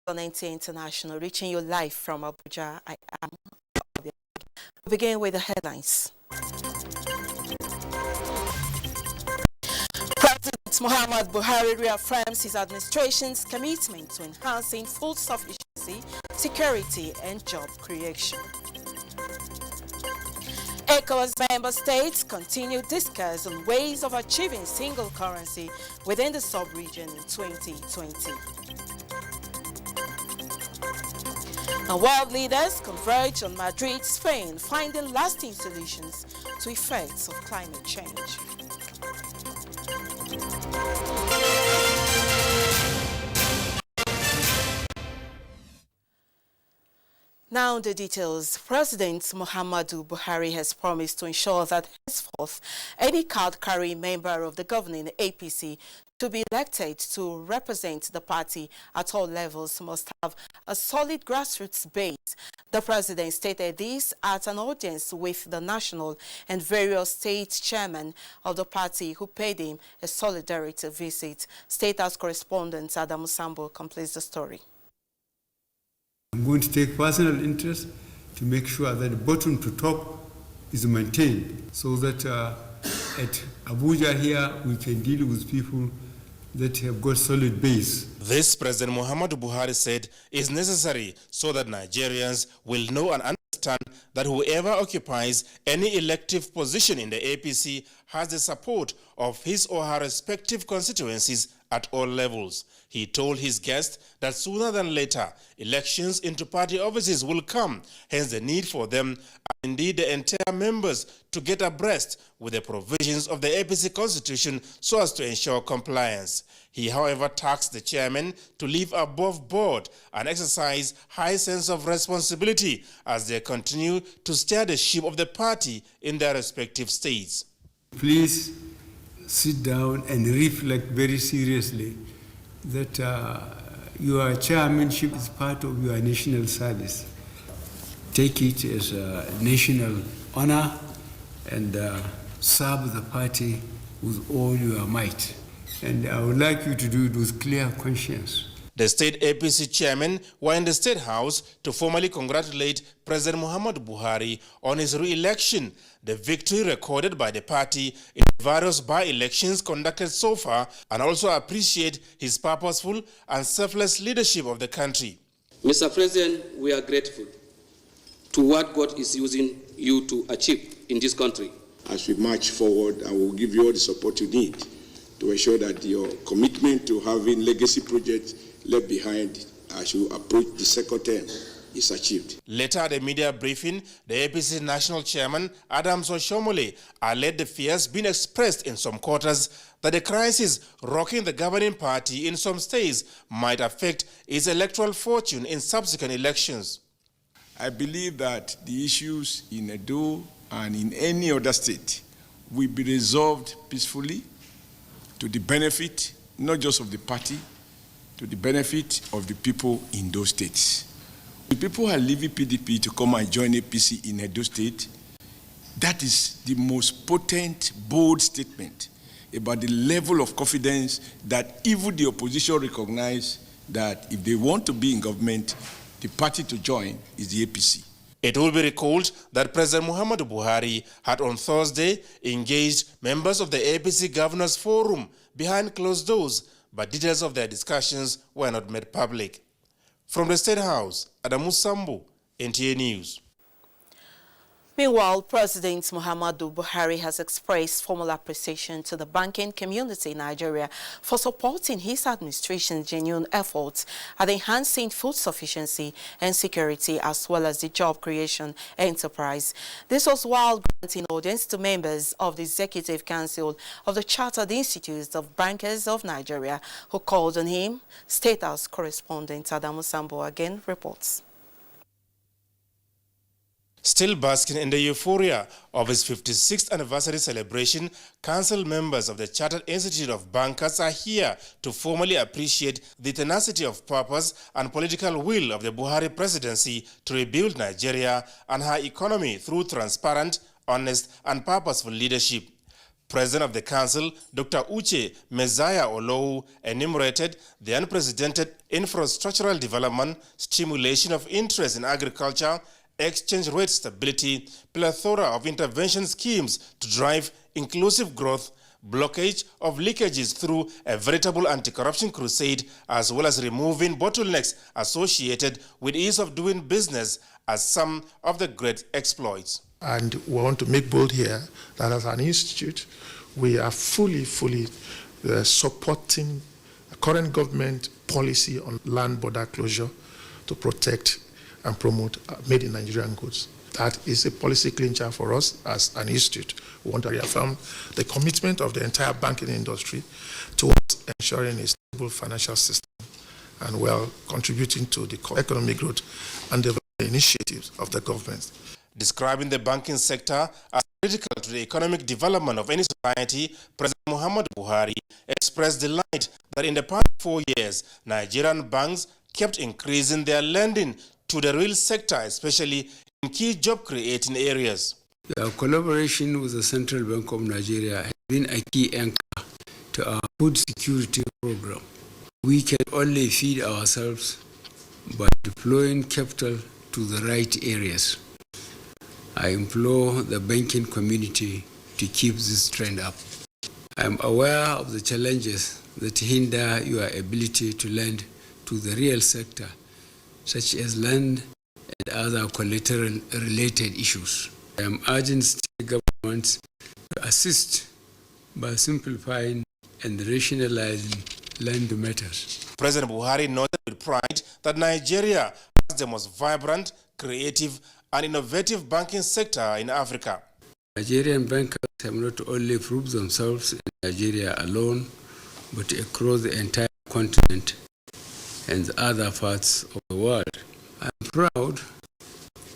On NT International, reaching you live from Abuja. I am. We begin with the headlines. President Muhammad Buhari reaffirms his administration's commitment to enhancing food sufficiency, security, and job creation. ECOWAS member states continue discuss on ways of achieving single currency within the sub-region in 2020. And world leaders converge on Madrid, Spain, finding lasting solutions to effects of climate change. Now the details. President Muhammadu Buhari has promised to ensure that henceforth any card-carrying member of the governing APC to be elected to represent the party at all levels must have a solid grassroots base. The president stated this at an audience with the national and various state chairmen of the party who paid him a solidarity visit. State House correspondent Adamu Sambo completes the story. I'm going to take personal interest to make sure that the bottom to top is maintained so that at Abuja here we can deal with people that have got solid base. This President Muhammadu Buhari said is necessary so that Nigerians will know and understand that whoever occupies any elective position in the APC has the support of his or her respective constituencies at all levels. He told his guests that sooner than later, elections into party offices will come, hence the need for them, and indeed the entire members, to get abreast with the provisions of the APC constitution so as to ensure compliance. He, however, tasked the chairman to live above board and exercise high sense of responsibility as they continue to steer the ship of the party in their respective states. Please sit down and reflect very seriously that your chairmanship is part of your national service. Take it as a national honor and serve the party with all your might. And I would like you to do it with clear conscience. The state APC chairmen were in the State House to formally congratulate President Muhammadu Buhari on his re-election, the victory recorded by the party in various by-elections conducted so far, and also appreciate his purposeful and selfless leadership of the country. Mr. President, we are grateful to what God is using you to achieve in this country. As we march forward, I will give you all the support you need to ensure that your commitment to having legacy projects left behind as you approach the second term is achieved. Later at a media briefing, the APC national chairman, Adams Oshomole, alleged the fears being expressed in some quarters that the crisis rocking the governing party in some states might affect its electoral fortune in subsequent elections. I believe that the issues in Edo and in any other state will be resolved peacefully to the benefit not just of the party, to the benefit of the people in those states. The people are leaving PDP to come and join APC in Edo State. That is the most potent, bold statement about the level of confidence that even the opposition recognize that if they want to be in government, the party to join is the APC. It will be recalled that President Muhammadu Buhari had on Thursday engaged members of the APC Governors Forum behind closed doors, but details of their discussions were not made public. From the State House, Adamu Sambo, NTA News. Meanwhile, President Muhammadu Buhari has expressed formal appreciation to the banking community in Nigeria for supporting his administration's genuine efforts at enhancing food sufficiency and security as well as the job creation enterprise. This was while granting audience to members of the Executive Council of the Chartered Institutes of Bankers of Nigeria who called on him. State House correspondent Adamu Sambo again reports. Still basking in the euphoria of his 56th anniversary celebration, council members of the Chartered Institute of Bankers are here to formally appreciate the tenacity of purpose and political will of the Buhari presidency to rebuild Nigeria and her economy through transparent, honest and purposeful leadership. President of the Council, Dr. Uche Mezaya Olou, enumerated the unprecedented infrastructural development, stimulation of interest in agriculture, exchange rate stability, plethora of intervention schemes to drive inclusive growth, blockage of leakages through a veritable anti-corruption crusade, as well as removing bottlenecks associated with ease of doing business as some of the great exploits. And we want to make bold here that as an institute, we are fully supporting the current government policy on land border closure to protect and promote made in Nigerian goods. That is a policy clincher for us as an institute. We want to reaffirm the commitment of the entire banking industry towards ensuring a stable financial system and well contributing to the economic growth and development initiatives of the government. Describing the banking sector as critical to the economic development of any society, President Muhammadu Buhari expressed delight that in the past 4 years, Nigerian banks kept increasing their lending to the real sector, especially in key job-creating areas. Our collaboration with the Central Bank of Nigeria has been a key anchor to our food security program. We can only feed ourselves by deploying capital to the right areas. I implore the banking community to keep this trend up. I am aware of the challenges that hinder your ability to lend to the real sector, such as land and other collateral-related issues. I am urging state governments to assist by simplifying and rationalizing land matters. President Buhari noted with pride that Nigeria has the most vibrant, creative, and innovative banking sector in Africa. Nigerian bankers have not only proved themselves in Nigeria alone, but across the entire continent and other parts of the world. I am proud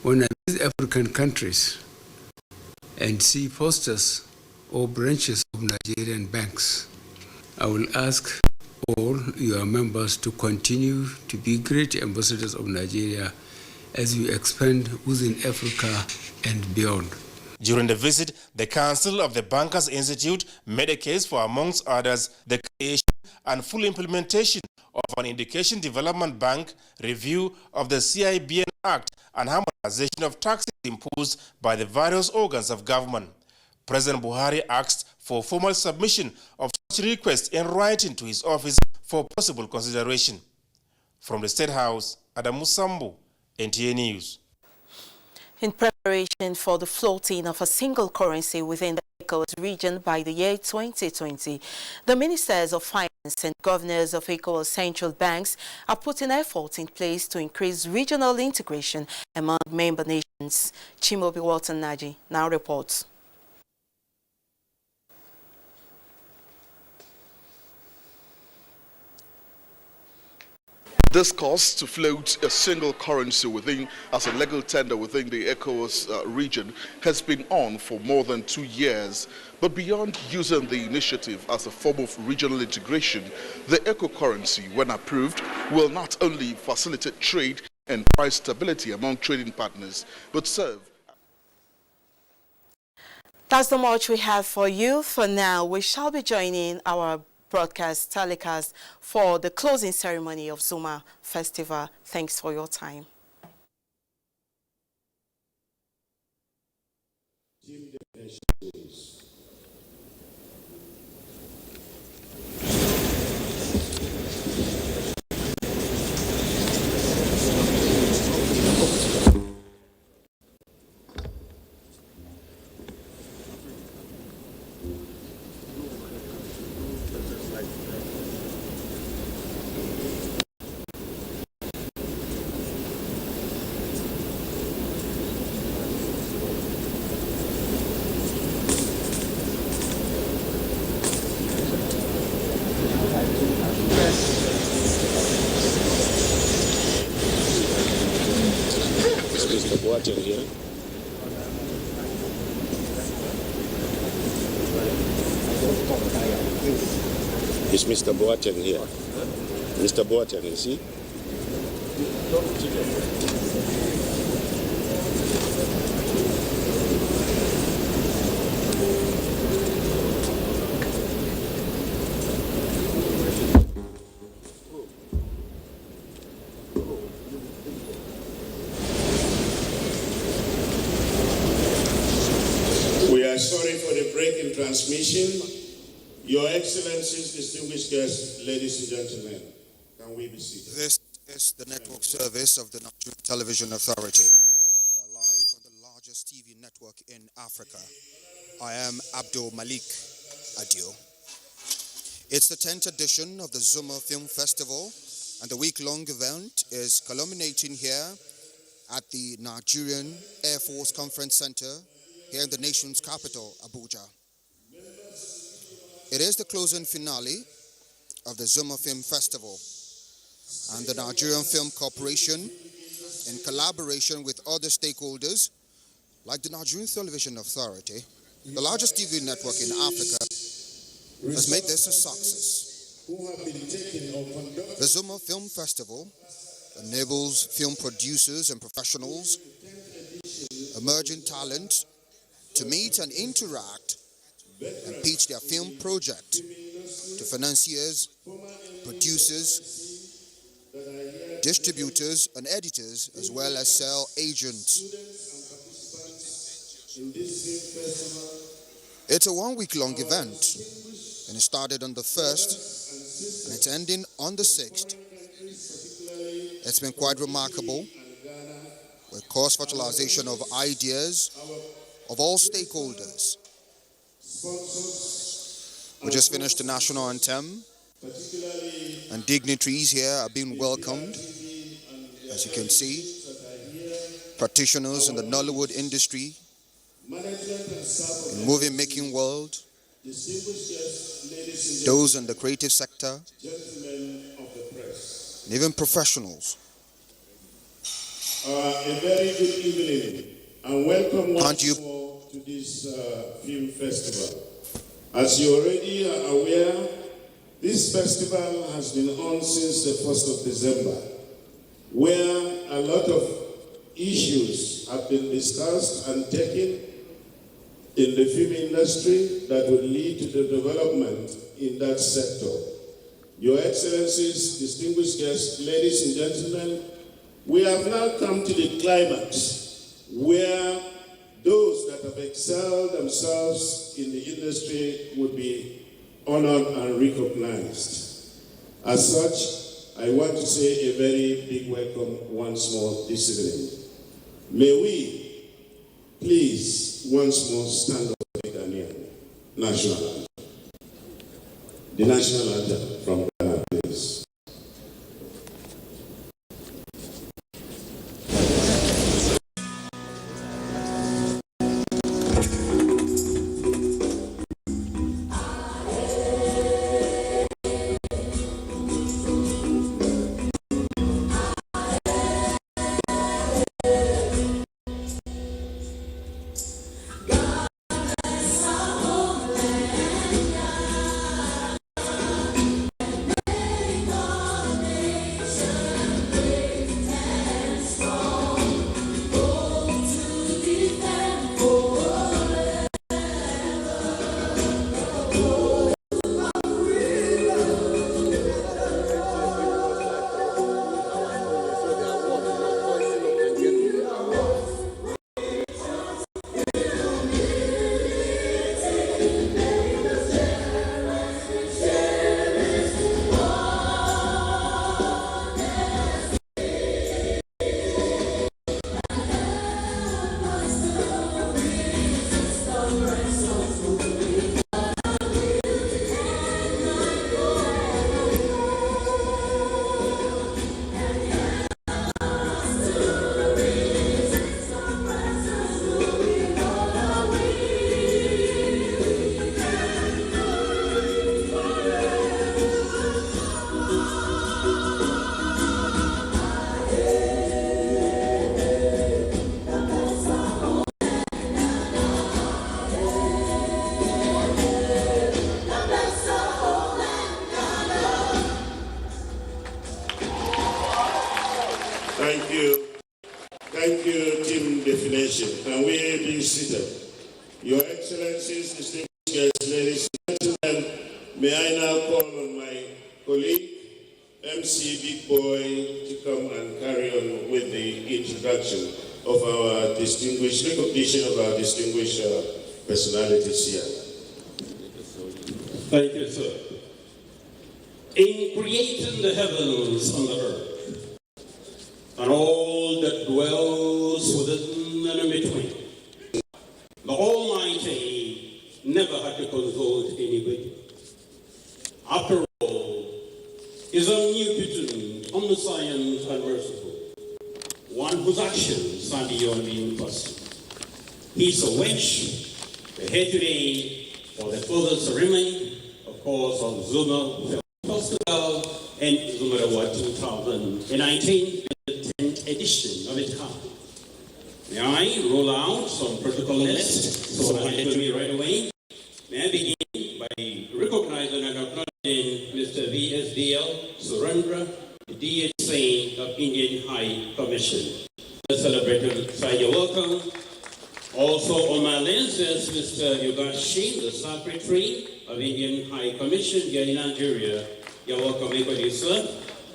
when I visit African countries and see posters or branches of Nigerian banks. I will ask all your members to continue to be great ambassadors of Nigeria as we expand within Africa and beyond. During the visit, the Council of the Bankers Institute made a case for, amongst others, the creation and full implementation of an Education Development Bank, review of the CIBN Act, and harmonization of taxes imposed by the various organs of government. President Buhari asked for formal submission of such requests in writing to his office for possible consideration. From the State House, Adamu Sambu, NTA News. In preparation for the floating of a single currency within the ECOWAS region by the year 2020, the Ministers of Finance and Governors of ECOWAS central banks are putting effort in place to increase regional integration among member nations. Chimobi Walton Naji now reports. This calls to float a single currency within as a legal tender within the ECOWAS region has been on for more than 2 years. But beyond using the initiative as a form of regional integration, the ECO currency, when approved, will not only facilitate trade and price stability among trading partners, but serve. That's the much we have for you. For now, we shall be joining our broadcast telecast for the closing ceremony of Zuma Festival. Thanks for your time. Here. Is Mr. Boateng here? Mr. Boateng, is he? Sorry for the break in transmission. Your Excellencies, distinguished guests, ladies and gentlemen, can we be seated? This is the network service of the Nigerian Television Authority. We're live on the largest TV network in Africa. I am Abdul Malik Adio. It's the 10th edition of the Zuma Film Festival, and the week-long event is culminating here at the Nigerian Air Force Conference Center here in the nation's capital, Abuja. It is the closing finale of the Zuma Film Festival, and the Nigerian Film Corporation, in collaboration with other stakeholders like the Nigerian Television Authority, the largest TV network in Africa, has made this a success. The Zuma Film Festival enables film producers and professionals, emerging talent, to meet and interact and pitch their film project to financiers, producers, distributors and editors, as well as sell agents. It's a one-week-long event, and it started on the 1st and it's ending on the 6th. It's been quite remarkable, with cross-fertilization of ideas of all stakeholders. We just finished the national anthem, and dignitaries here are being welcomed. As you can see, practitioners in the Nollywood industry, in movie-making world, those in the creative sector, and even professionals. A very good evening and welcome once more to this film festival. As you already are aware, this festival has been on since the 1st of December, where a lot of issues have been discussed and taken in the film industry that will lead to the development in that sector. Your Excellencies, distinguished guests, ladies and gentlemen, we have now come to the climax where those that have excelled themselves in the industry would be honored and recognized. As such, I want to say a very big welcome once more this evening. May we please once more stand up for the Ghanaian national anthem. The national anthem from Ghana, please. Thank you. Thank you, Team Definition. Can we be seated? Your Excellencies, distinguished guests, ladies and gentlemen, may I now call on my colleague, MC Big Boy, to come and carry on with the introduction of our distinguished, recognition of our distinguished personalities here. Thank you, sir. In creating the heavens and the earth, and all that dwells within and in between, the Almighty never had to consult anybody. After all, is omnipotent, omniscient, and merciful, one whose actions are beyond being perceived. He's a wish. We're here today for the further ceremony, of course, of Zuma Film Festival and Zuma Award 2019, the 10th edition of its kind. May I roll out some protocol lists so that it will be right away? May I begin by recognizing and acknowledging Mr. VSDL Surendra, the DHA of Indian High Commission. The celebrated sir, you're welcome. Also on my list is Mr. Yugashi, the Secretary of Indian High Commission here in Nigeria. You're welcome, everybody, sir.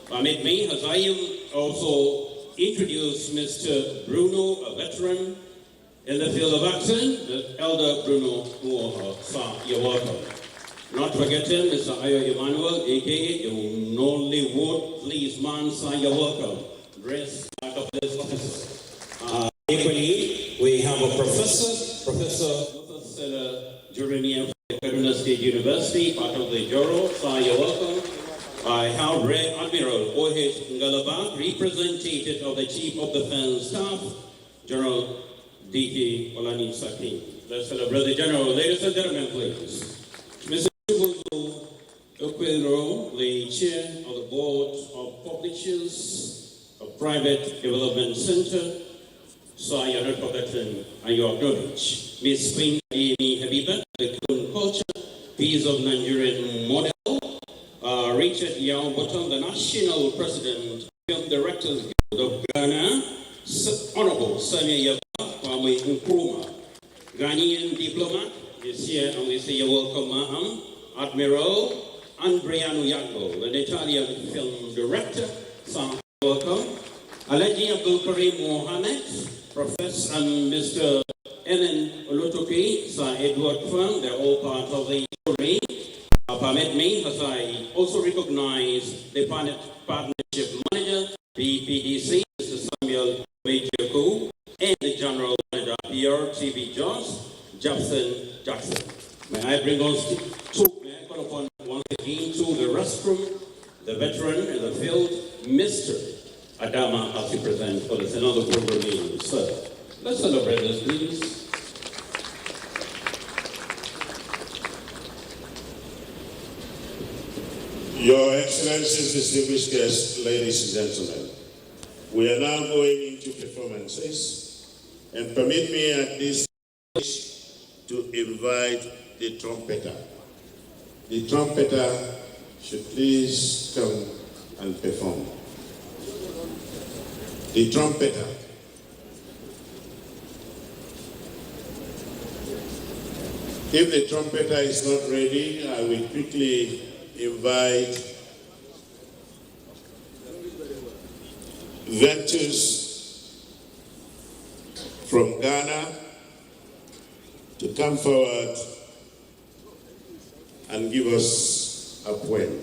Permit me, as I also introduce Mr. Bruno, a veteran in the field of action, the Elder Bruno Muoha. Sir, you're welcome. Not forgetting Mr. Ayo Emmanuel, a.k.a. the Nollywood policeman. Sir, you're welcome. Dress like a police officer. Equally, we have a Professor Jeremiah from Kaduna State University, part of the Joro. Sir, you're welcome. I have Rear Admiral O.H. Ngalaba, representative of the Chief of Defense Staff, General D.K. Olani Saki. Let's celebrate the General. Ladies and gentlemen, please. Mr. Chibuzo Okwero, the Chair of the Board of Publishers of Private Development Center. So you're not forgotten and you acknowledge. Ms. Queen Habiba, the Culture, Peace of Nigerian Model. Richard Yao Bottom, the National President, Film Directors Guild of Ghana, Honorable Samia Yaba, Kwame Nkrumah, Ghanaian diplomat, is here, and we say you're welcome, ma'am. Admiral Andriano Yago, the Italian film director, so welcome. Alaji Abdul Karim Mohammed, Professor, and Mr. Ellen Olutoki, Sir Edward Firm, they're all part of the jury. Permit me, as I also recognize the partnership manager, BPDC, Mr. Samuel Mejoku, and the general manager, PRTV Jackson. May I bring us may I call upon once again to the restroom, the veteran in the field, Mr. Adama, as he presents for the Senado program, sir. Let's celebrate this, please. Your Excellencies, distinguished guests, ladies and gentlemen, we are now going into performances, and permit me at this stage to invite the trumpeter. The trumpeter should please come and perform. The trumpeter. If the trumpeter is not ready, I will quickly invite Ventus from Ghana to come forward and give us a poem.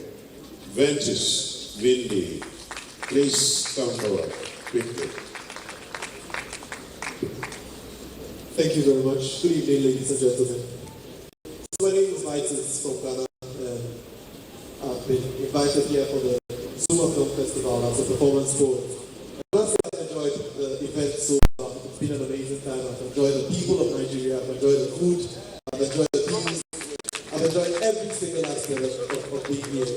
Ventus Vindi, please come forward quickly. Thank you very much. Good evening, ladies and gentlemen. So my name is Vitus from Ghana. I've been invited here for the Zuma Film Festival as a performance board. And last year I enjoyed the event so far. It's been an amazing time. I've enjoyed the people of Nigeria, I've enjoyed the food, I've enjoyed the teams, I've enjoyed every single aspect of being here.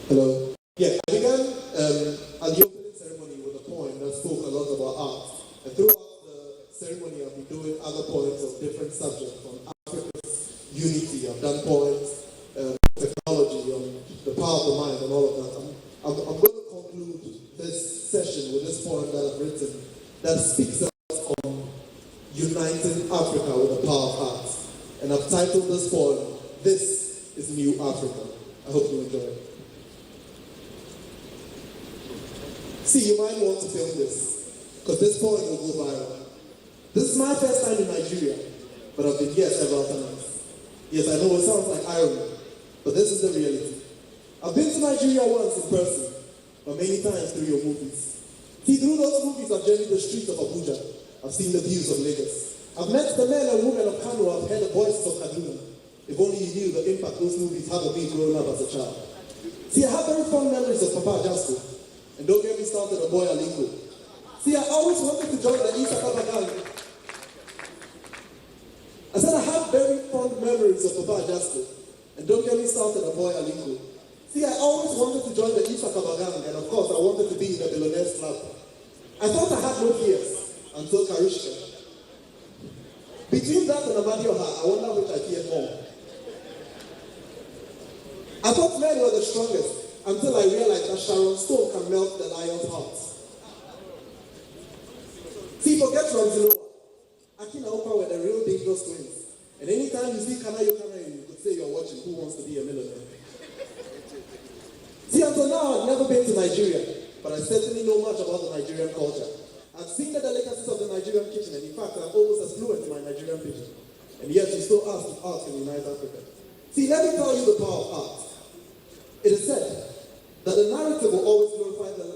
Hello? Yeah, I began at the opening ceremony with a poem that spoke a lot about art. And throughout the ceremony I've been doing other poems of different subjects on Africa's unity. I've done poems technology, on the power of the mind and all of that. I'm going to conclude this session with this poem that I've written that speaks on uniting Africa with the power of art. And I've titled this poem, This is New Africa. I hope you enjoy it. See, you might want to film this, because this poem will go viral. This is my first time in Nigeria, but I've been here several times. Yes, I know it sounds like irony, but this is the reality. I've been to Nigeria once in person, but many times through your movies. See, through those movies, I've journeyed the streets of Abuja. I've seen the views of Lagos. I've met the men and women of Kano. I've heard the voices of Kaduna. If only you knew the impact those movies had on me growing up as a child. See, I have very fond memories of Papa Jasco. And don't get me started on Boy Aliko. See, I always wanted to join the Isakaba gang. I said I have very fond memories of Papa Jasco. And don't get me started on Boy Aliko. See, I always wanted to join the Isakaba gang, and of course, I wanted to be in the Billionaires Club. I thought I had no fears until Karishka. Between that and Amadioha, I wonder which I feared more. I thought men were the strongest until I realized that Sharon Stone can melt the lion's heart. See, forget Ramsey Aki and Oprah were the real dangerous twins. And anytime you see Kanayo, you could say you're watching Who Wants to Be a Millionaire. See, until now, I've never been to Nigeria, but I certainly know much about the Nigerian culture. I've seen the delicacies of the Nigerian kitchen, and in fact, I'm almost as fluent in my Nigerian pidgin. And yet, you still ask if art can unite Africa. See, let me tell you the power of art. It is said that the narrative will always glorify the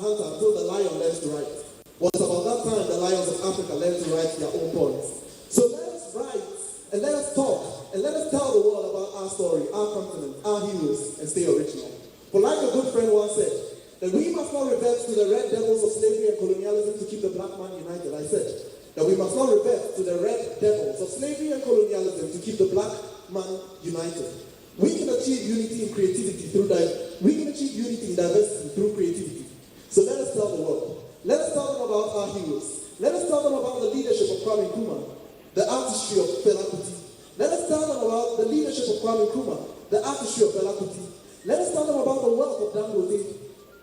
hunter until the lion learns to write. Well, it's about that time the lions of Africa learn to write their own poems. So let us write, and let us talk, and let us tell the world about our story, our continent, our heroes, and stay original. For like a good friend once said, that we must not revert to the red devils of slavery and colonialism to keep the black man united. I said that we must not revert to the red devils of slavery and colonialism to keep the black man united. We can achieve unity in creativity we can achieve unity in diversity through creativity. So let us tell the world. Let us tell them about our heroes. Let us tell them about the leadership of Kwame Nkrumah, the artistry of Fela Kuti. Let us tell them about the leadership of Kwame Nkrumah, the artistry of Fela Kuti. Let us tell them about the wealth of Dangote.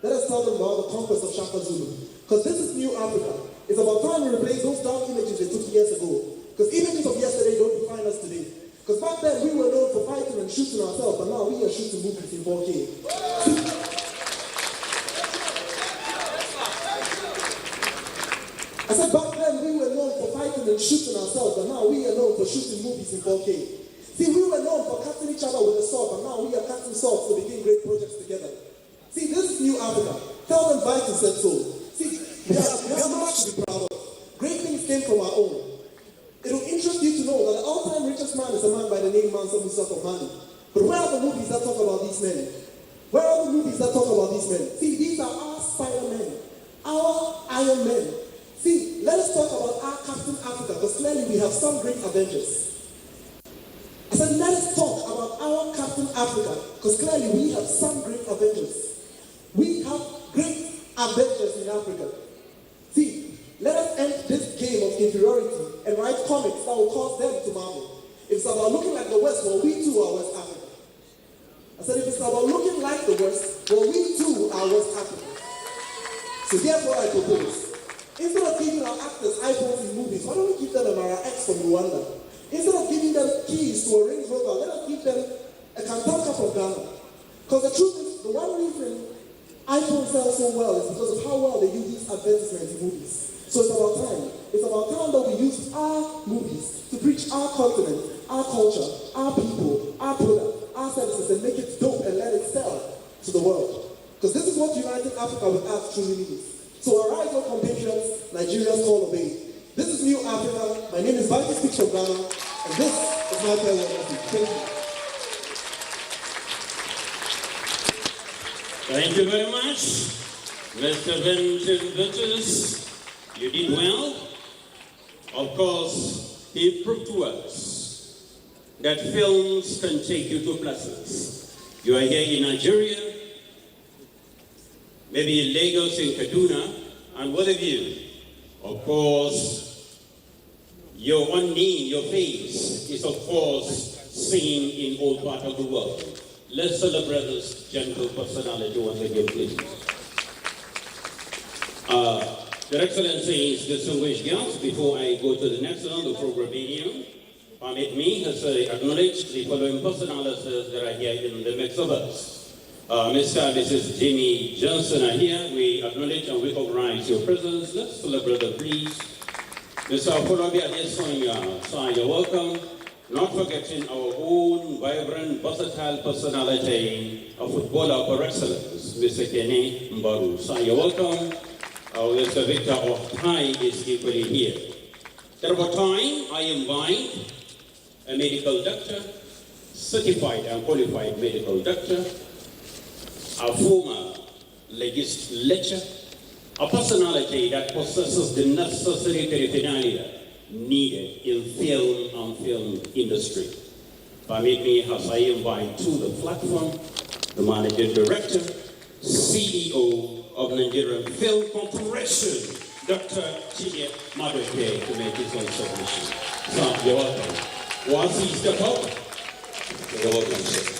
Let us tell them about the conquest of Shaka Zulu. Because this is new Africa. It's about time we replace those dark images they took years ago. Because images of yesterday don't define us today. Because back then we were known for fighting and shooting ourselves, but now we are shooting movies in 4K. I said back then we were known for fighting and shooting ourselves, but now we are known for shooting movies in 4K. See, we were known for cutting each other with a sword, but now we are cutting swords to begin great projects together. See, this is new Africa. Tell them Viking said so. See, we have much to be proud of. Great things came from our own. It will interest you to know that the all-time richest man is a man by the name Mansa Musa from Mali. But where are the movies that talk about these men? Where are the movies that talk about these men? See, these are our Spider-Men, our Iron Men. See, let us talk about our Captain Africa, because clearly we have some great Avengers. I said, let us talk about our Captain Africa, because clearly we have some great Avengers. We have great Avengers in Africa. See, let us end this game of inferiority and write comics that will cause them to marvel. If it's about looking like the West, well, we too are West Africa. I said, if it's about looking like the West, well, we too are West Africa. So here's what I propose. Instead of giving our actors iPhones in movies, why don't we give them a Mara X from Rwanda? Instead of giving them keys to a Range Rover, let us give them a Kantanka from Ghana. Because the truth is, the one reason iPhone sells so well is because of how well they use these advertisements in movies. So it's about time. It's about time that we use our movies to preach our continent, our culture, our people, our product, our services, and make it dope and let it sell to the world. Because this is what United Africa with us truly means. So arise, O compatriots, Nigerians call obey. This is New Africa. My name is Viking Speaks from Ghana, and this is my farewell message. Thank you. Thank you very much, Mr. Vincent Vitus. You did well. Of course, he proved to us that films can take you to places. You are here in Nigeria, maybe in Lagos, in Kaduna, and what have you? Of course, your one name, your face is of course seen in all parts of the world. Let's celebrate this gentle personality once again, please. Your Excellencies, distinguished guests, before I go to the next round of programming, permit me to acknowledge the following personalities that are here in the midst of us. Mr. and Mrs. Jimmy Johnson are here. We acknowledge and recognize your presence. Let's celebrate them, please. Mr. Apollobi Adesonia, so you're welcome. Not forgetting our own vibrant, versatile personality, a footballer par excellence, Mr. Kenny Mbaru. So you're welcome. Mr. Victor Ochtai is equally here. Therefore, time I invite a medical doctor, certified and qualified medical doctor, a former legislature, a personality that possesses the necessary paraphernalia needed in film and film industry. Permit me as I invite to the platform the managing director, CEO of Nigerian Film Corporation, Dr. Chidi Madoke, to make his own submission. So, you're welcome. Once he step up, you're welcome, sir.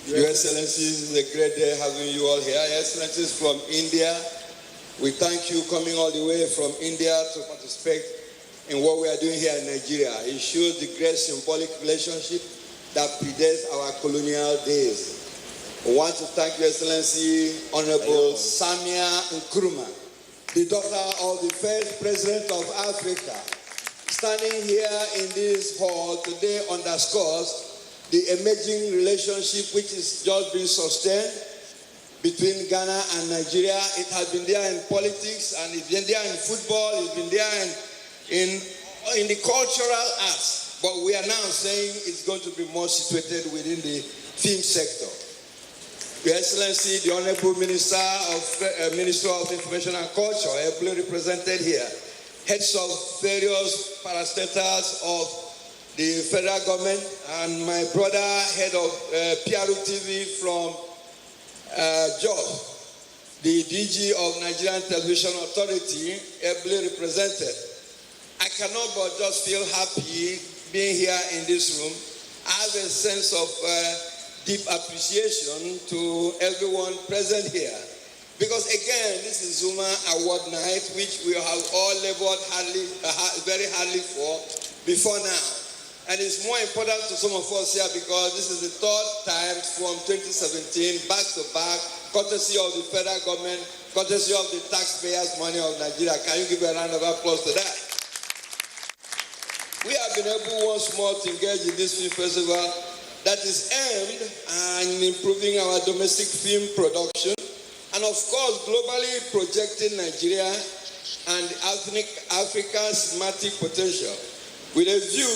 Your Excellencies, it's a great day having you all here. Excellencies from India, we thank you coming all the way from India to participate in what we are doing here in Nigeria. It shows the great symbolic relationship that predates our colonial days. I want to thank Your Excellency, Honorable Samia Nkrumah, the daughter of the first president of Africa. Standing here in this hall today underscores the emerging relationship which is just being sustained between Ghana and Nigeria. It has been there in politics, and it's been there in football, it's been there in the cultural arts. But we are now saying it's going to be more situated within the film sector. Your Excellency, the Honorable Minister of Information and Culture, ably represented here, heads of various parastatals of the federal government, and my brother, head of PRU TV from Jos, the DG of Nigerian Television Authority, ably represented. I cannot but just feel happy being here in this room. I have a sense of deep appreciation to everyone present here. Because again, this is Zuma Award Night, which we have all labored very hardly for before now. And it's more important to some of us here because this is the third time from 2017, back to back, courtesy of the federal government, courtesy of the taxpayers' money of Nigeria. Can you give a round of applause to that? We have been able once more to engage in this film festival that is aimed at improving our domestic film production and of course globally projecting Nigeria and Africa's cinematic potential with a view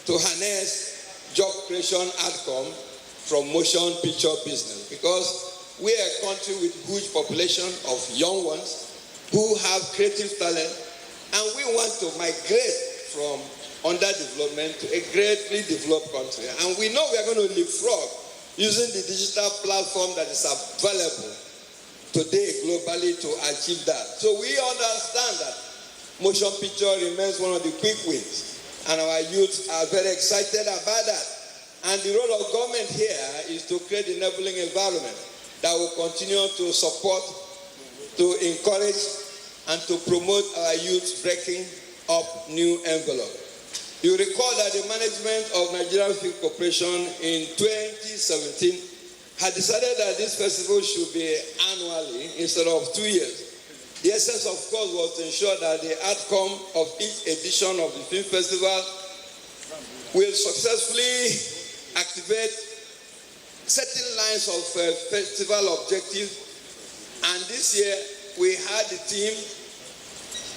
to harness job creation outcome from motion picture business, because we are a country with huge population of young ones who have creative talent, and we want to migrate from underdevelopment to a greatly developed country. And we know we are going to leapfrog using the digital platform that is available today globally to achieve that. So we understand that motion picture remains one of the quick wins, and our youth are very excited about that. And the role of government here is to create an enabling environment that will continue to support, to encourage, and to promote our youth breaking up new envelope. You recall that the management of Nigerian Film Corporation in 2017 had decided that this festival should be annually instead of 2 years. The essence, of course, was to ensure that the outcome of each edition of the film festival will successfully activate certain lines of festival objectives. And this year, we had the theme,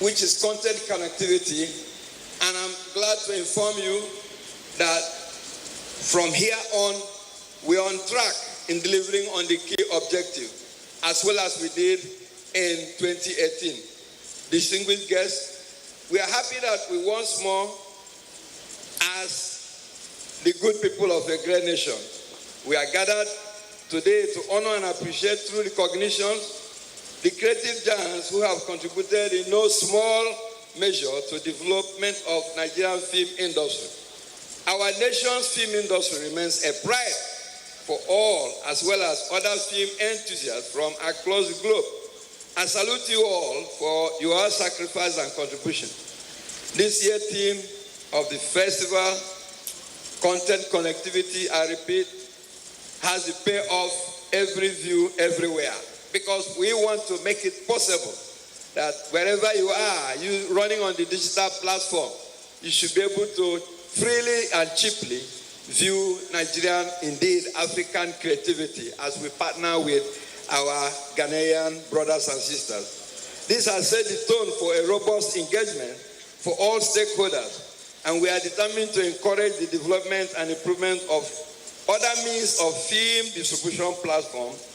which is content connectivity. And I'm glad to inform you that from here on, we're on track in delivering on the key objective, as well as we did in 2018. Distinguished guests, we are happy that we once more, as the good people of a great nation, we are gathered today to honor and appreciate through recognitions the creative giants who have contributed in no small measure to development of Nigerian film industry. Our nation's film industry remains a pride for all, as well as other film enthusiasts from across the globe. I salute you all for your sacrifice and contribution. This year's theme of the festival, content connectivity, I repeat, has the payoff every view everywhere, because we want to make it possible that wherever you are, you running on the digital platform, you should be able to freely and cheaply view Nigerian, indeed African creativity as we partner with our Ghanaian brothers and sisters. This has set the tone for a robust engagement for all stakeholders, and we are determined to encourage the development and improvement of other means of film distribution platforms,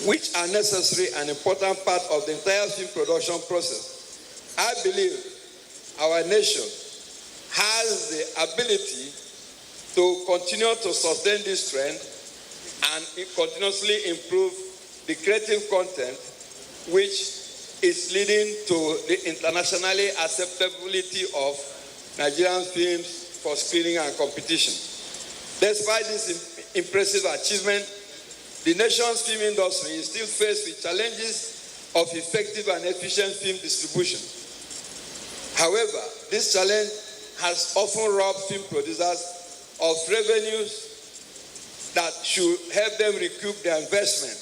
which are necessary and important part of the entire film production process. I believe our nation has the ability to continue to sustain this trend and continuously improve the creative content, which is leading to the internationally acceptability of Nigerian films for screening and competition. Despite this impressive achievement, the nation's film industry is still faced with challenges of effective and efficient film distribution. However, this challenge has often robbed film producers of revenues that should help them recoup their investment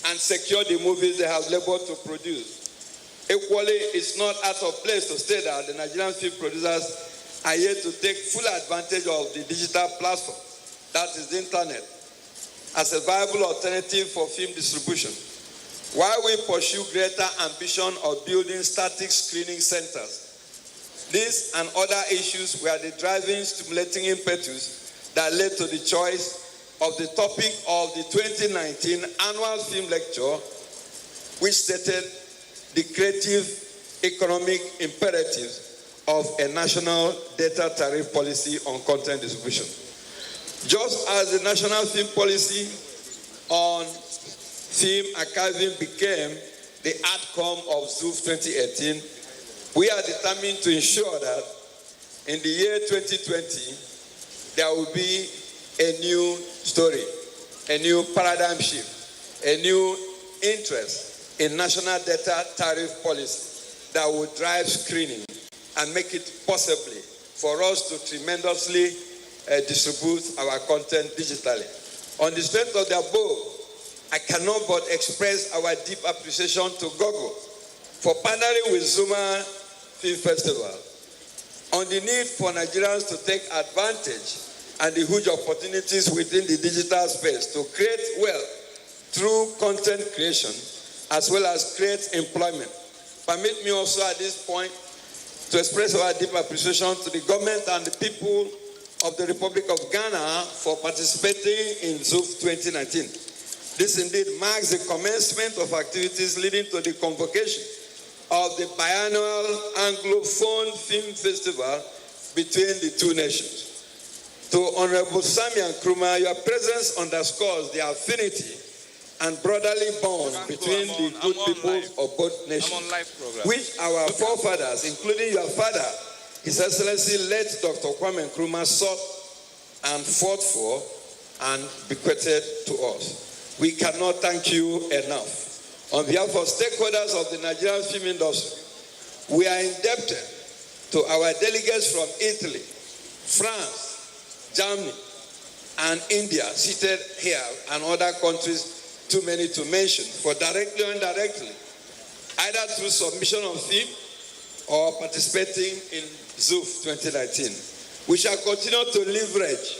and secure the movies they have labored to produce. Equally, it's not out of place to say that the Nigerian film producers are yet to take full advantage of the digital platform, that is the internet, as a viable alternative for film distribution. While we pursue greater ambition of building static screening centers, these and other issues were the driving, stimulating impetus that led to the choice of the topic of the 2019 annual film lecture, which stated the creative economic imperatives of a national data tariff policy on content distribution. Just as the national film policy on film archiving became the outcome of ZUF 2018, we are determined to ensure that in the year 2020, there will be a new story, a new paradigm shift, a new interest in national data tariff policy that will drive screening and make it possibly for us to tremendously distribute our content digitally. On the strength of the above, I cannot but express our deep appreciation to Google for partnering with Zuma Film Festival on the need for Nigerians to take advantage and the huge opportunities within the digital space to create wealth through content creation as well as create employment. Permit me also at this point to express our deep appreciation to the government and the people of the Republic of Ghana for participating in ZUF 2019. This indeed marks the commencement of activities leading to the convocation of the biannual Anglophone Film Festival between the two nations. To Honorable Sami Nkrumah, your presence underscores the affinity and brotherly bond between the good peoples of both nations, which our forefathers, including your father, His Excellency late Dr. Kwame Nkrumah, sought and fought for and bequeathed to us. We cannot thank you enough. On behalf of stakeholders of the Nigerian film industry, we are indebted to our delegates from Italy, France, Germany, and India seated here, and other countries too many to mention, for directly or indirectly, either through submission of film or participating in ZUF 2019. We shall continue to leverage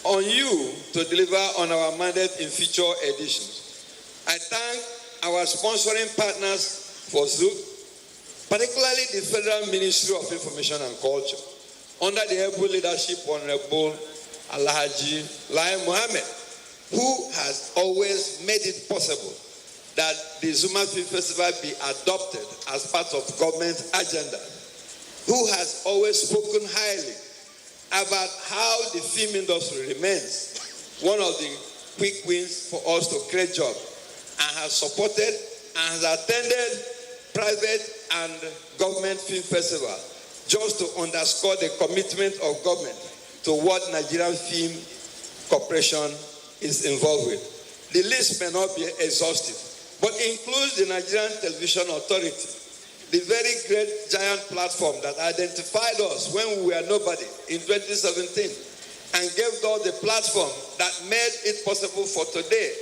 on you to deliver on our mandate in future editions. I thank our sponsoring partners for ZUF, particularly the Federal Ministry of Information and Culture, under the able leadership of Honorable Alhaji Lai Mohammed, who has always made it possible that the Zuma Film Festival be adopted as part of government agenda, who has always spoken highly about how the film industry remains one of the quick wins for us to create jobs, and has supported and has attended private and government film festival just to underscore the commitment of government to what Nigerian Film Corporation is involved with. The list may not be exhaustive, but includes the Nigerian Television Authority, the very great giant platform that identified us when we were nobody in 2017 and gave us the platform that made it possible for today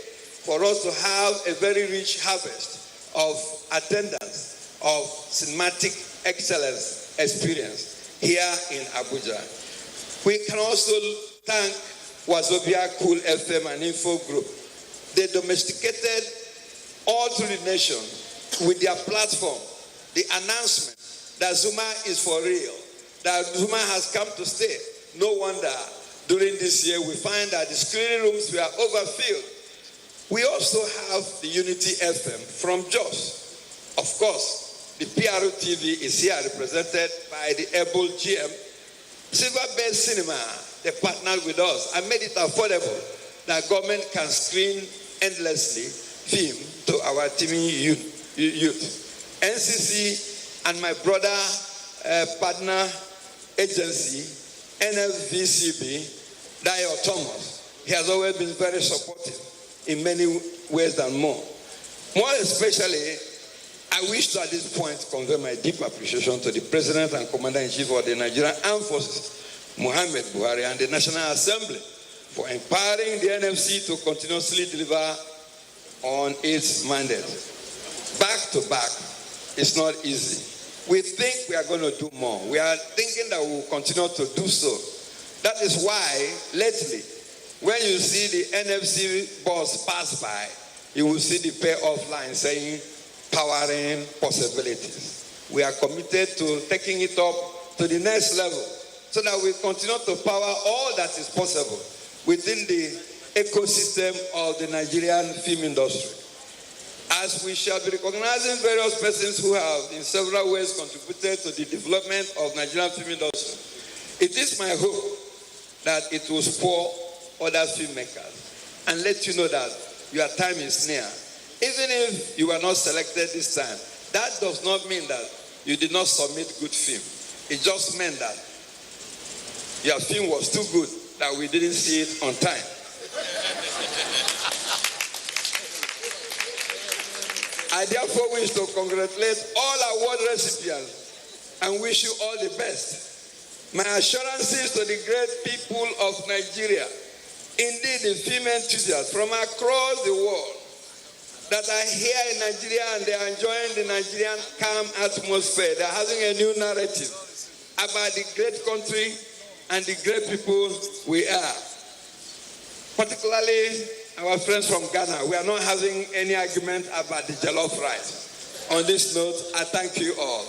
for us to have a very rich harvest of attendance of cinematic excellence experience here in Abuja. We can also thank Wazobia Cool FM and Info Group. They domesticated all through the nation with their platform the announcement that Zuma is for real, that Zuma has come to stay. No wonder during this year we find that the screening rooms were overfilled. We also have the Unity FM from Jos. Of course, the PRO TV is here represented by the able GM. Silver Bay Cinema, they partnered with us and made it affordable that government can screen endlessly film to our teeming youth. NCC and my brother partner agency, NFVCB, Dio Thomas, he has always been very supportive in many ways and more. More especially, I wish to at this point convey my deep appreciation to the President and Commander-in-Chief of the Nigerian Armed Forces, Muhammad Buhari, and the National Assembly for empowering the NFC to continuously deliver on its mandate. Back to back, it's not easy. We think we are going to do more. We are thinking that we will continue to do so. That is why, lately, when you see the NFC bus pass by, you will see the payoff line saying, powering possibilities. We are committed to taking it up to the next level so that we continue to power all that is possible within the ecosystem of the Nigerian film industry. As we shall be recognizing various persons who have in several ways contributed to the development of Nigerian film industry, it is my hope that it will spur other filmmakers and let you know that your time is near. Even if you are not selected this time, that does not mean that you did not submit good film. It just meant that your film was too good that we didn't see it on time. I therefore wish to congratulate all award recipients and wish you all the best. My assurances to the great people of Nigeria, indeed the film enthusiasts from across the world, that are here in Nigeria and they are enjoying the Nigerian calm atmosphere. They are having a new narrative about the great country and the great people we are. Particularly our friends from Ghana, we are not having any argument about the jollof rice. On this note, I thank you all.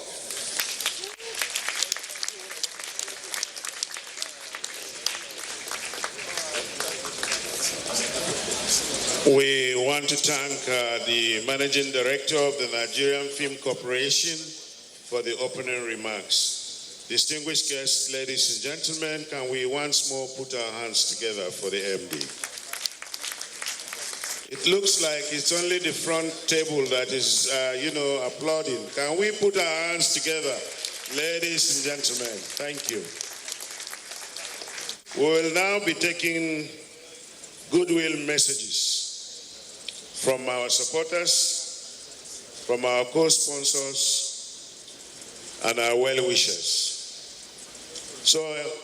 We want to thank the Managing Director of the Nigerian Film Corporation for the opening remarks. Distinguished guests, ladies and gentlemen, can we once more put our hands together for the MD? It looks like it's only the front table that is, applauding. Can we put our hands together, ladies and gentlemen? Thank you. We will now be taking goodwill messages from our supporters, from our co-sponsors, and our well-wishers. So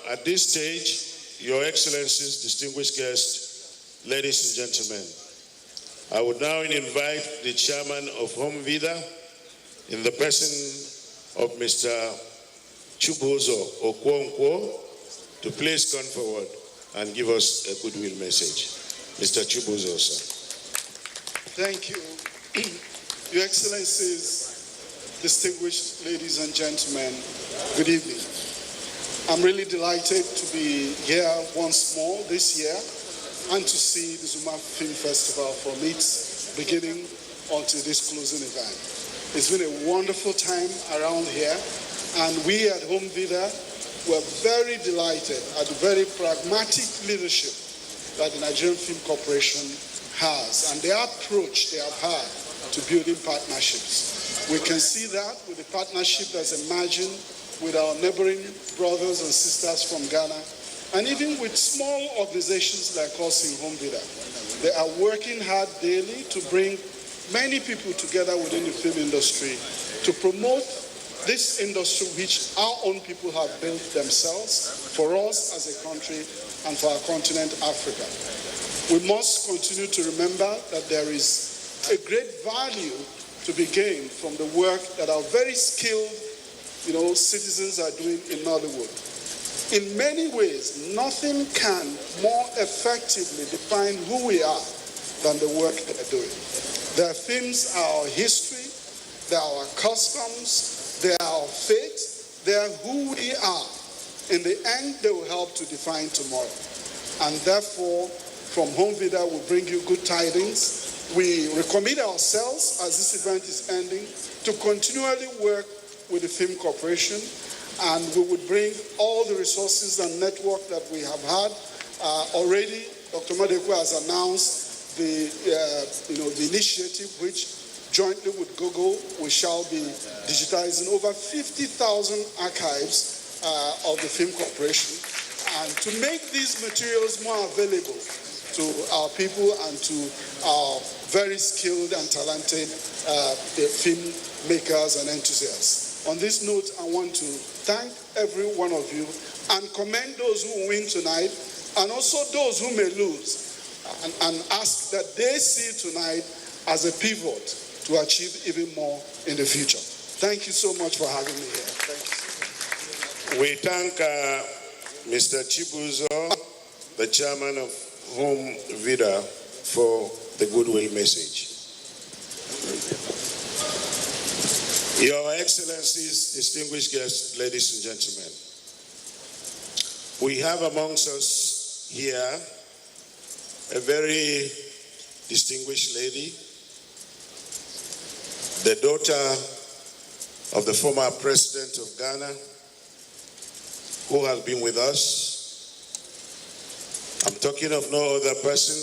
at this stage, Your Excellencies, distinguished guests, ladies and gentlemen, I would now invite the chairman of Home Vida, in the person of Mr. Chubozo Okwonkwo, to please come forward and give us a goodwill message. Mr. Chubozo, sir. Thank you. Your Excellencies, distinguished ladies and gentlemen, good evening. I'm really delighted to be here once more this year and to see the Zuma Film Festival from its beginning until this closing event. It's been a wonderful time around here, and we at Home Vida were very delighted at the very pragmatic leadership that the Nigerian Film Corporation has and the approach they have had to building partnerships. We can see that with the partnership that's emerging with our neighboring brothers and sisters from Ghana, and even with small organizations like us in Home Vida. They are working hard daily to bring many people together within the film industry to promote this industry which our own people have built themselves for us as a country and for our continent, Africa. We must continue to remember that there is a great value to be gained from the work that our very skilled, citizens are doing in Nollywood. In many ways, nothing can more effectively define who we are than the work they're doing. Their themes are our history, they are our customs, they are our faith, they are who we are. In the end, they will help to define tomorrow. And therefore, from Home Vida, we bring you good tidings. We recommit ourselves, as this event is ending, to continually work with the Film Corporation, and we would bring all the resources and network that we have had. Already, Dr. Madekwe has announced the initiative which, jointly with Google, we shall be digitizing over 50,000 archives of the Film Corporation, and to make these materials more available to our people and to our very skilled and talented filmmakers and enthusiasts. On this note, I want to thank every one of you and commend those who win tonight and also those who may lose, and ask that they see tonight as a pivot to achieve even more in the future. Thank you so much for having me here. Thank you. We thank Mr. Chibuzo, the chairman of Home Vida, for the goodwill message. Your Excellencies, distinguished guests, ladies and gentlemen, we have amongst us here a very distinguished lady, the daughter of the former president of Ghana, who has been with us. I'm talking of no other person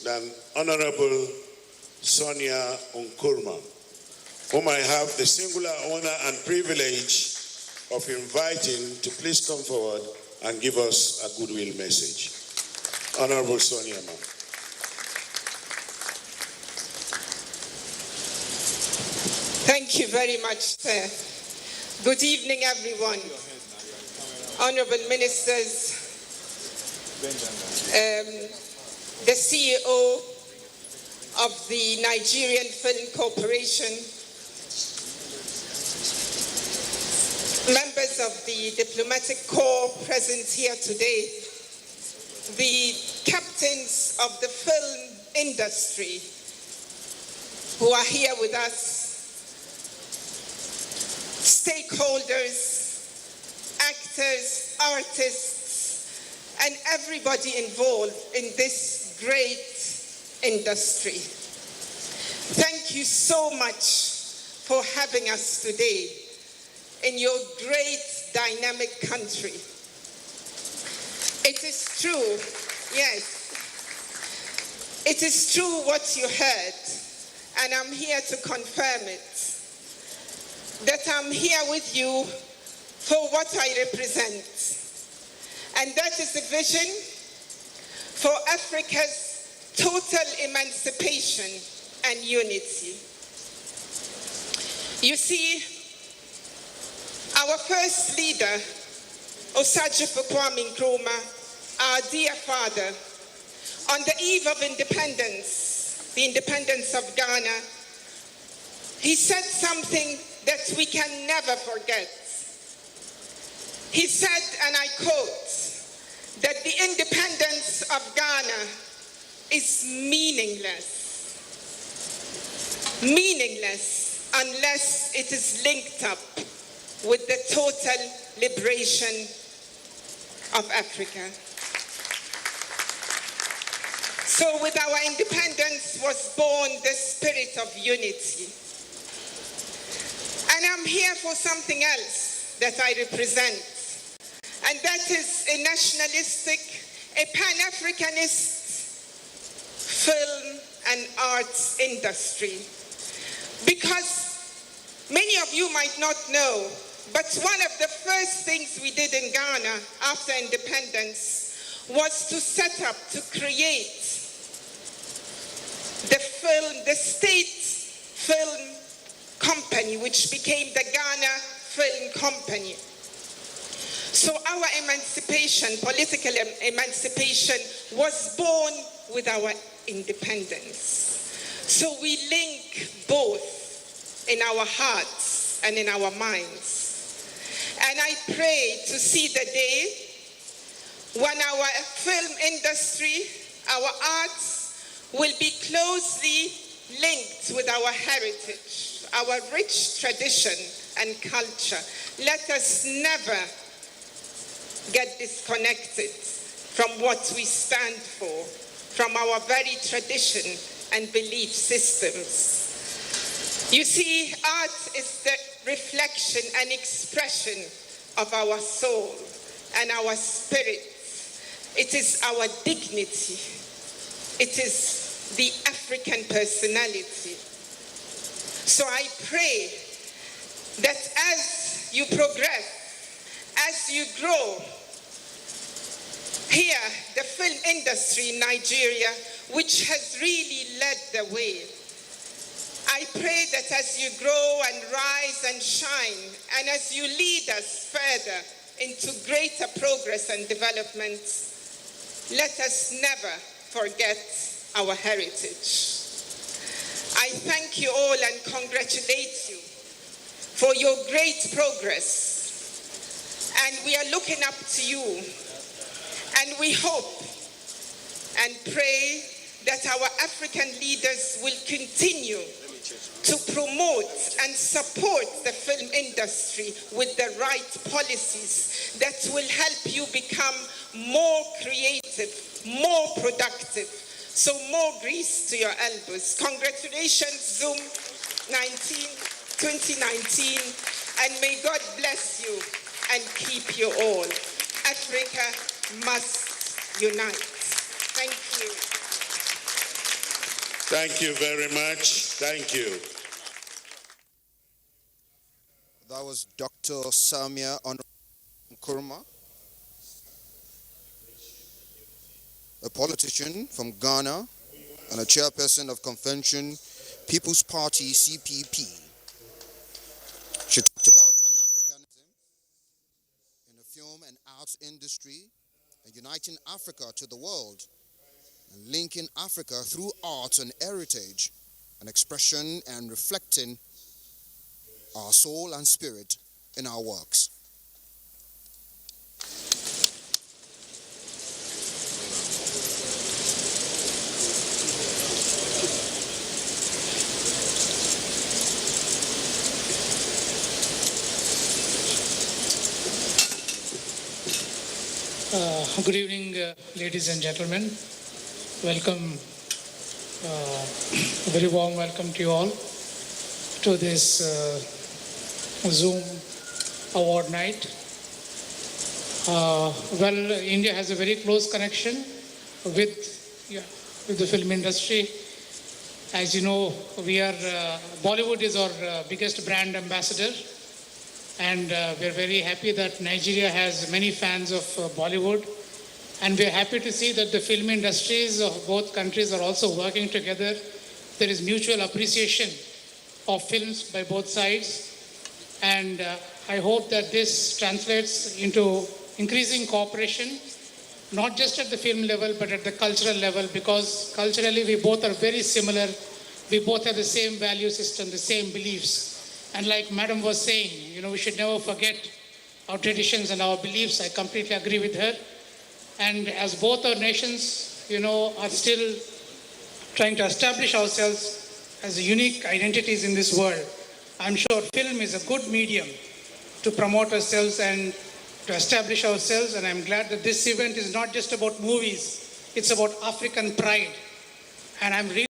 than Honorable Sonia Nkrumah, whom I have the singular honor and privilege of inviting to please come forward and give us a goodwill message. Honorable Sonia, ma'am. Thank you very much, sir. Good evening, everyone. Honorable ministers, the CEO of the Nigerian Film Corporation, members of the diplomatic corps present here today, the captains of the film industry who are here with us, stakeholders, actors, artists, and everybody involved in this great industry. Thank you so much for having us today in your great dynamic country. It is true, yes, it is true what you heard, and I'm here to confirm it, that I'm here with you for what I represent, and that is a vision for Africa's total emancipation and unity. You see, our first leader, Osagyefo Kwame Nkrumah, our dear father, on the eve of independence, the independence of Ghana, he said something that we can never forget. He said, and I quote, that the independence of Ghana is meaningless. Meaningless unless it is linked up with the total liberation of Africa. So with our independence was born the spirit of unity. And I'm here for something else that I represent. And that is a nationalistic, a Pan-Africanist film and arts industry. Because many of you might not know, but one of the first things we did in Ghana after independence was to set up, to create the state film company, which became the Ghana Film Company. So our emancipation, political emancipation, was born with our independence. So we link both. in our hearts and in our minds. And I pray to see the day when our film industry, our arts, will be closely linked with our heritage, our rich tradition and culture. Let us never get disconnected from what we stand for, from our very tradition and belief systems. You see, art is the reflection and expression of our soul and our spirit. It is our dignity. It is the African personality. So I pray that as you progress, as you grow, here, the film industry in Nigeria, which has really led the way, I pray that as you grow and rise and shine, and as you lead us further into greater progress and development, let us never forget our heritage. I thank you all and congratulate you for your great progress. And we are looking up to you. And we hope and pray that our African leaders will continue to promote and support the film industry with the right policies that will help you become more creative, more productive, so more grease to your elbows. Congratulations, Zoom 2019, and may God bless you and keep you all. Africa must unite. Thank you. Thank you very much. Thank you. That was Dr. Samia Nkrumah, a politician from Ghana and a chairperson of Convention People's Party, CPP. She talked about Pan-Africanism in the film and arts industry and uniting Africa to the world and linking Africa through art and heritage, an expression and reflecting our soul and spirit in our works. Good evening, ladies and gentlemen. Welcome, a very warm welcome to you all to this Zoom award night. Well, India has a very close connection with the film industry. As you know, Bollywood is our biggest brand ambassador. And we're very happy that Nigeria has many fans of Bollywood. And we're happy to see that the film industries of both countries are also working together. There is mutual appreciation of films by both sides. And I hope that this translates into increasing cooperation, not just at the film level, but at the cultural level, because culturally we both are very similar. We both have the same value system, the same beliefs. And like Madam was saying, we should never forget our traditions and our beliefs. I completely agree with her. And as both our nations, are still trying to establish ourselves as unique identities in this world, I'm sure film is a good medium to promote ourselves and to establish ourselves. And I'm glad that this event is not just about movies, it's about African pride. And I'm really